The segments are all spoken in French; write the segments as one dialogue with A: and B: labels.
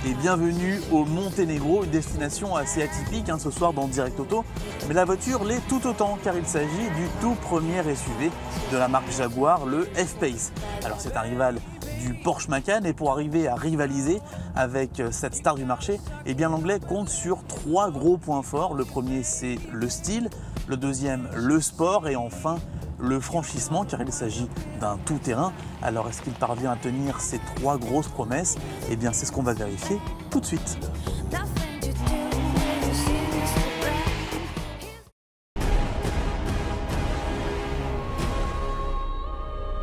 A: et bienvenue au Monténégro, une destination assez atypique ce soir dans Direct Auto. Mais la voiture l'est tout autant car il s'agit du tout premier SUV de la marque Jaguar, le F-Pace. Alors c'est un rival du Porsche Macan et pour arriver à rivaliser avec cette star du marché, eh bien l'anglais compte sur 3 gros points forts. Le premier c'est le style, le deuxième le sport et enfin le franchissement car il s'agit d'un tout-terrain. Alors est-ce qu'il parvient à tenir ces 3 grosses promesses? Eh bien c'est ce qu'on va vérifier tout de suite.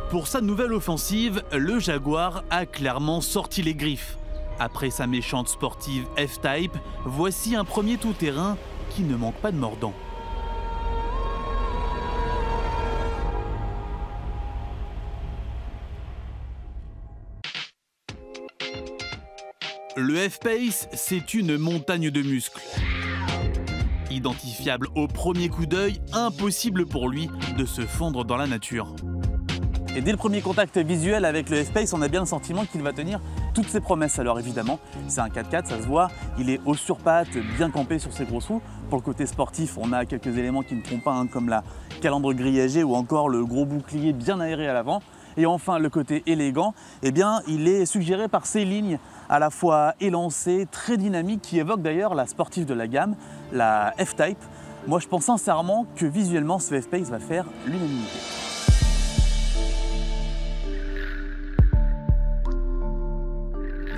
B: Pour sa nouvelle offensive, le Jaguar a clairement sorti les griffes. Après sa méchante sportive F-Type, voici un premier tout-terrain qui ne manque pas de mordant. Le F-Pace, c'est une montagne de muscles. Identifiable au premier coup d'œil, impossible pour lui de se fondre dans la nature.
A: Et dès le premier contact visuel avec le F-Pace, on a bien le sentiment qu'il va tenir toutes ses promesses. Alors évidemment, c'est un 4x4, ça se voit, il est haut sur pattes, bien campé sur ses gros roues. Pour le côté sportif, on a quelques éléments qui ne trompent pas, comme la calandre grillagée ou encore le gros bouclier bien aéré à l'avant. Et enfin, le côté élégant, eh bien, il est suggéré par ces lignes à la fois élancées, très dynamiques, qui évoquent d'ailleurs la sportive de la gamme, la F-Type. Moi, je pense sincèrement que visuellement, ce F-Pace va faire l'unanimité.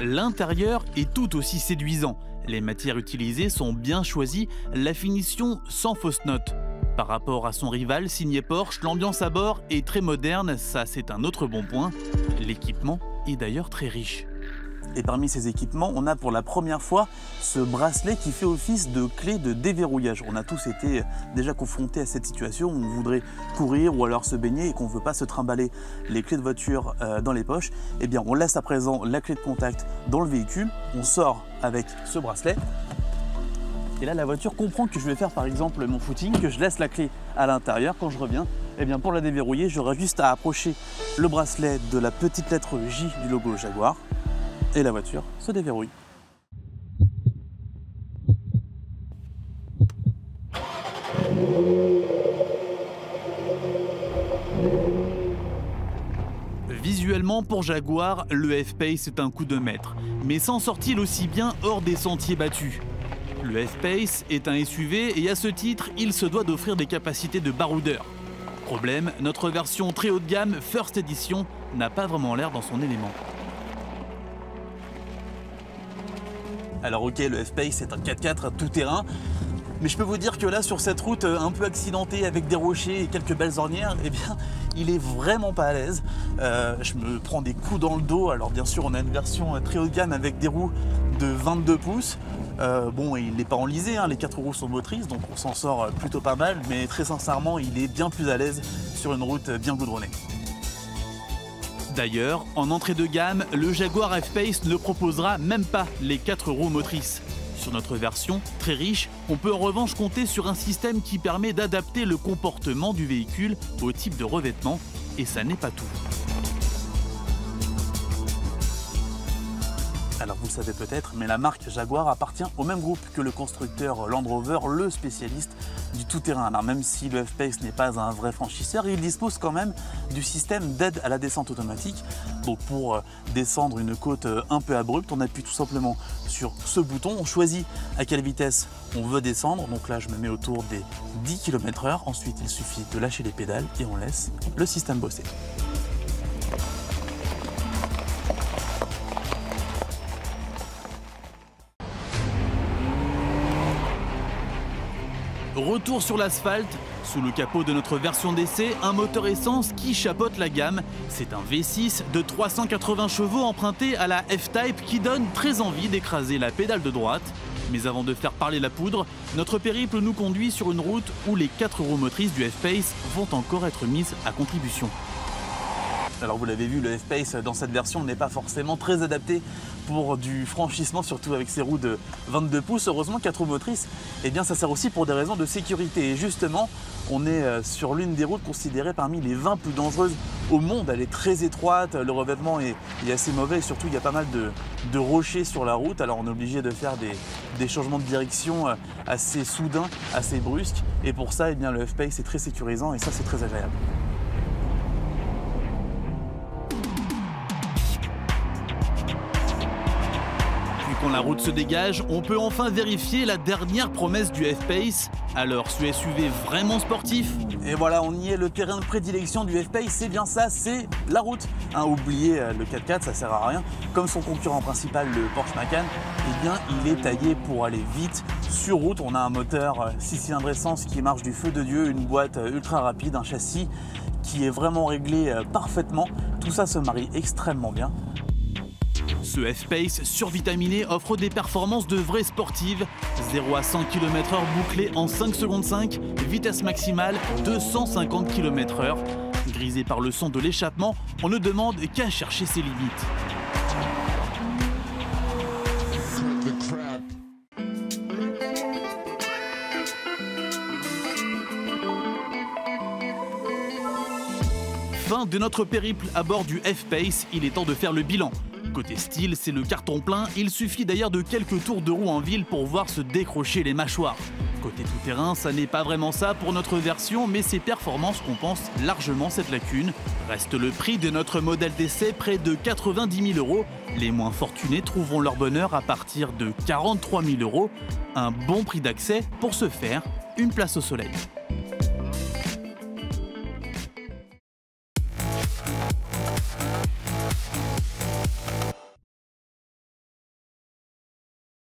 B: L'intérieur est tout aussi séduisant. Les matières utilisées sont bien choisies, la finition sans fausse note. Par rapport à son rival signé Porsche, l'ambiance à bord est très moderne, ça c'est un autre bon point. L'équipement est d'ailleurs très riche.
A: Et parmi ces équipements, on a pour la première fois ce bracelet qui fait office de clé de déverrouillage. On a tous été déjà confrontés à cette situation où on voudrait courir ou alors se baigner et qu'on ne veut pas se trimballer les clés de voiture dans les poches. Eh bien, on laisse à présent la clé de contact dans le véhicule, on sort avec ce bracelet. Et là, la voiture comprend que je vais faire par exemple mon footing, que je laisse la clé à l'intérieur. Quand je reviens, eh bien, pour la déverrouiller, j'aurai juste à approcher le bracelet de la petite lettre J du logo Jaguar. Et la voiture se déverrouille.
B: Visuellement, pour Jaguar, le F-Pace est un coup de maître. Mais s'en sort-il aussi bien hors des sentiers battus? Le F-Pace est un SUV et à ce titre, il se doit d'offrir des capacités de baroudeur. Problème, notre version très haut de gamme, First Edition, n'a pas vraiment l'air dans son élément.
A: Alors ok, le F-Pace est un 4x4 tout-terrain, mais je peux vous dire que là, sur cette route un peu accidentée avec des rochers et quelques belles ornières, eh bien, il est vraiment pas à l'aise. Je me prends des coups dans le dos. Alors bien sûr, on a une version très haut de gamme avec des roues de 22 pouces. Bon, il n'est pas enlisé, les 4 roues sont motrices, donc on s'en sort plutôt pas mal, mais très sincèrement, il est bien plus à l'aise sur une route bien goudronnée.
B: D'ailleurs, en entrée de gamme, le Jaguar F-Pace ne proposera même pas les 4 roues motrices. Sur notre version, très riche, on peut en revanche compter sur un système qui permet d'adapter le comportement du véhicule au type de revêtement, et ça n'est pas tout.
A: Alors vous le savez peut-être, mais la marque Jaguar appartient au même groupe que le constructeur Land Rover, le spécialiste du tout-terrain. Alors même si le F-Pace n'est pas un vrai franchisseur, il dispose quand même du système d'aide à la descente automatique. Donc pour descendre une côte un peu abrupte, on appuie tout simplement sur ce bouton, on choisit à quelle vitesse on veut descendre. Donc là je me mets autour des 10 km/h. Ensuite il suffit de lâcher les pédales et on laisse le système bosser.
B: Retour sur l'asphalte, sous le capot de notre version d'essai, un moteur essence qui chapeaute la gamme. C'est un V6 de 380 chevaux emprunté à la F-Type qui donne très envie d'écraser la pédale de droite. Mais avant de faire parler la poudre, notre périple nous conduit sur une route où les 4 roues motrices du F-Pace vont encore être mises à contribution.
A: Alors vous l'avez vu, le F-Pace dans cette version n'est pas forcément très adapté pour du franchissement, surtout avec ces roues de 22 pouces. Heureusement, 4 roues motrices, eh bien, ça sert aussi pour des raisons de sécurité. Et justement, on est sur l'une des routes considérées parmi les 20 plus dangereuses au monde. Elle est très étroite, le revêtement est assez mauvais et surtout il y a pas mal de rochers sur la route. Alors on est obligé de faire des changements de direction assez soudains, assez brusques. Et pour ça, eh bien, le F-Pace est très sécurisant et ça c'est très agréable.
B: Quand la route se dégage, on peut enfin vérifier la dernière promesse du F-Pace. Alors, ce SUV vraiment sportif?
A: Et voilà, on y est, le terrain de prédilection du F-Pace, c'est bien ça, c'est la route. Oubliez le 4x4, ça sert à rien. Comme son concurrent principal, le Porsche Macan, eh bien, il est taillé pour aller vite. Sur route, on a un moteur 6 cylindres essence qui marche du feu de Dieu, une boîte ultra rapide, un châssis qui est vraiment réglé parfaitement. Tout ça se marie extrêmement bien.
B: Ce F-Pace survitaminé offre des performances de vraies sportives. 0 à 100 km/h bouclé en 5 secondes 5, vitesse maximale 250 km/h. Grisé par le son de l'échappement, on ne demande qu'à chercher ses limites. Fin de notre périple à bord du F-Pace, il est temps de faire le bilan. Côté style, c'est le carton plein, il suffit d'ailleurs de quelques tours de roue en ville pour voir se décrocher les mâchoires. Côté tout-terrain, ça n'est pas vraiment ça pour notre version, mais ses performances compensent largement cette lacune. Reste le prix de notre modèle d'essai, près de 90 000 €. Les moins fortunés trouveront leur bonheur à partir de 43 000 €. Un bon prix d'accès pour se faire une place au soleil.